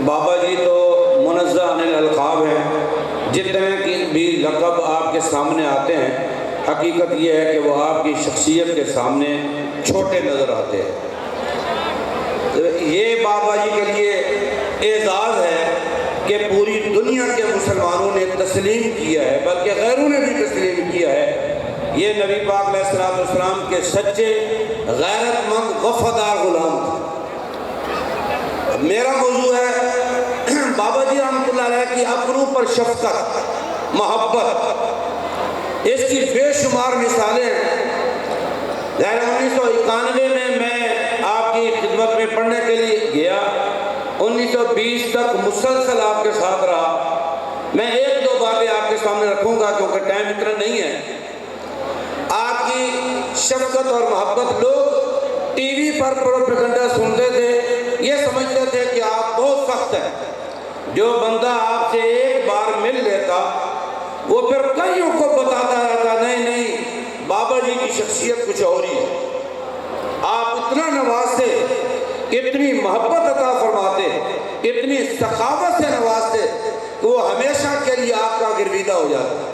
بابا جی تو منزہ عن الالقاب ہیں، جتنے کی بھی لقب آپ کے سامنے آتے ہیں حقیقت یہ ہے کہ وہ آپ کی شخصیت کے سامنے چھوٹے نظر آتے ہیں۔ یہ بابا جی کے لیے اعزاز ہے کہ پوری دنیا کے مسلمانوں نے تسلیم کیا ہے، بلکہ غیروں نے بھی تسلیم کیا ہے۔ یہ نبی پاک علیہ السلام کے سچے غیرت مند وفادار غلام تھے۔ میرا موضوع ہے بابا جی رحمۃ اللہ علیہ کی اپنوں پر شفقت، محبت، اس کی بے شمار مثالیں ہیں۔ 1991 میں آپ کی خدمت میں پڑھنے کے لیے گیا، 1920 تک مسلسل آپ کے ساتھ رہا۔ میں ایک دو باتیں آپ کے سامنے رکھوں گا کیونکہ ٹائم اتنا نہیں ہے۔ آپ کی شفقت اور محبت، لوگ ٹی وی پر پروپیگنڈا سنتے تھے، یہ سمجھتے تھے کہ آپ بہت سخت ہیں۔ جو بندہ آپ سے ایک بار مل لیتا وہ پھر کئیوں کو بتاتا رہتا نہیں نہیں بابا جی کی شخصیت کچھ اور ہی ہے۔ آپ اتنا نوازتے، اتنی محبت عطا فرماتے، اتنی سخاوت سے نوازتے کہ وہ ہمیشہ کے لیے آپ کا گرویدہ ہو جاتا۔